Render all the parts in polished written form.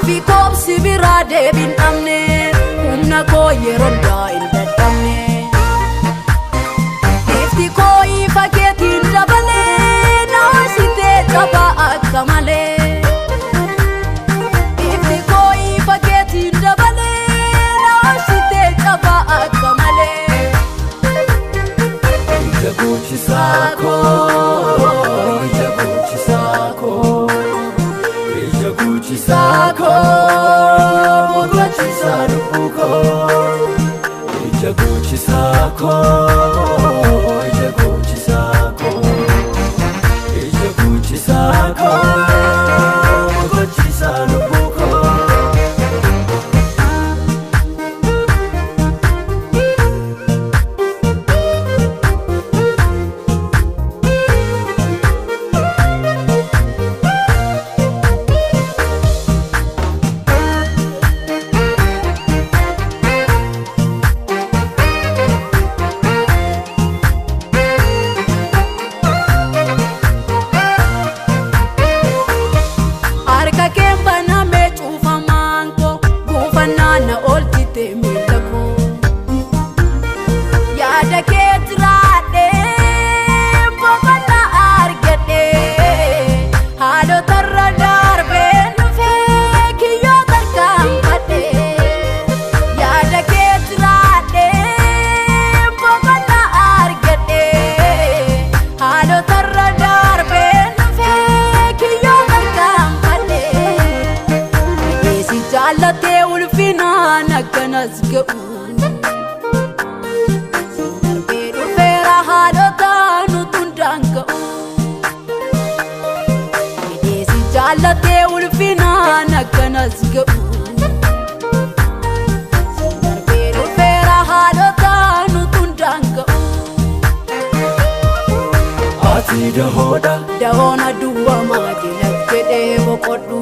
Afi koobsi biraa deebiin dhabne humna koo yeroon daa'in dadhabne. Ifti koo ifa keetiin dabalee naasitee qabaa akka malee. Ifti koo ifa keetiin dabalee naasitee qabaa akka malee. Ija gochisaa koo, ija gochisaa koo. Sako, mogochi saruko. Ija gochi sako, ija gochi sako. Ija gochi sako, mogochi saruko. Dahoona duwwaa maatiinas jedhee boqodhu.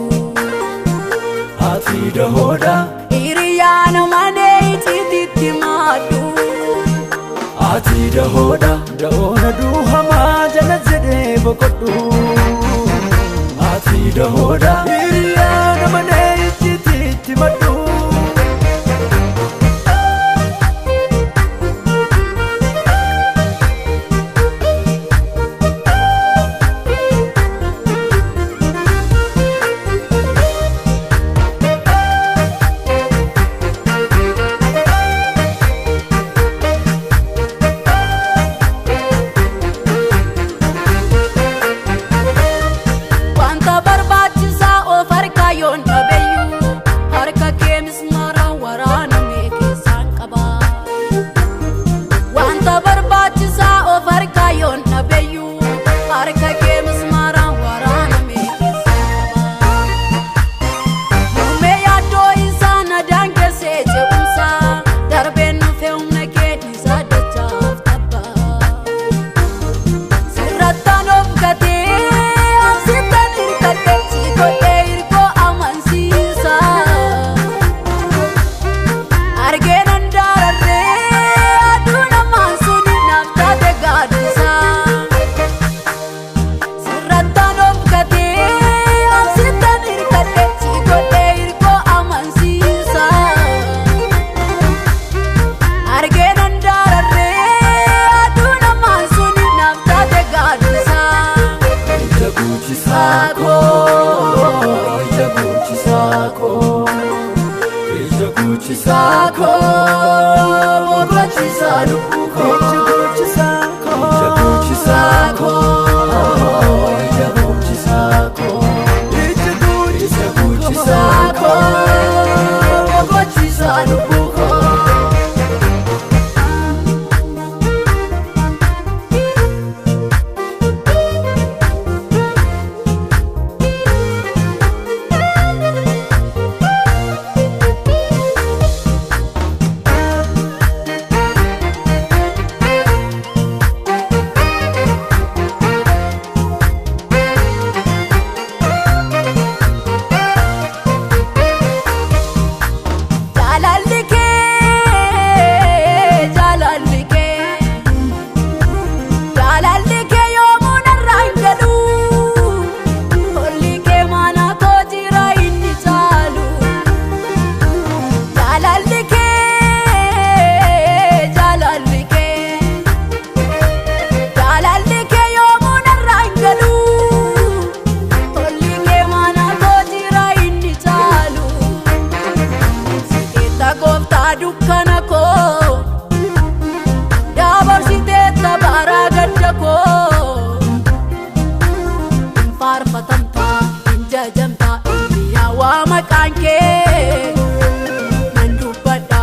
Ati dahoodha. Hiriyaa namanee itiititti maaddu. Ati dahoodha. Dahoona duwwaa jala jedhee boqodhu. Ati dahoodha. Hiriyaa namanee itiititti maaddu. dukkana koo dabarsitee tabaaraa gadda koo farfattamtaa hin jajamtaa yaa waa maqaan kee nan dubbadha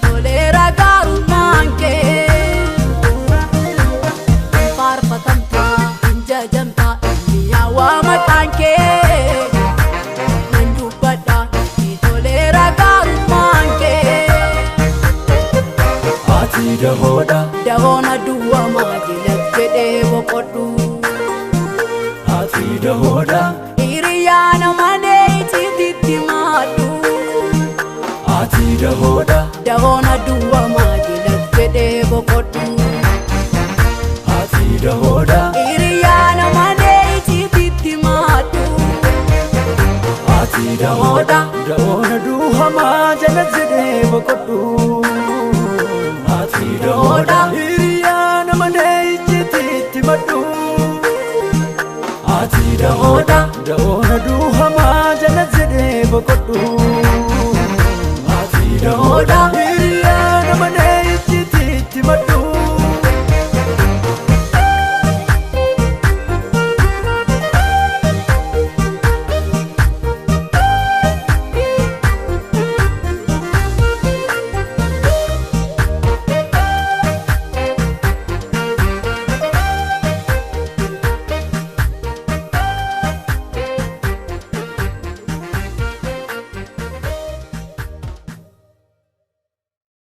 toleera gaarummaan kee farfattamtaa hin jajamtaa yaa waa maqaan kee nan dubbadha toleera gaarummaan kee ati dahoodha dahoona duwwamaa jalatti jedhee boqodhu ati dahoodha hiriyaana manee itiitti maadhu ati dahoodha dahoona duwwamaa jalatti jedhee boqodhu ati dahoodha hiriyaana manee itiitti maadhu ati dahoodha dahoona duwwamaa jalatti jedhee boqodhu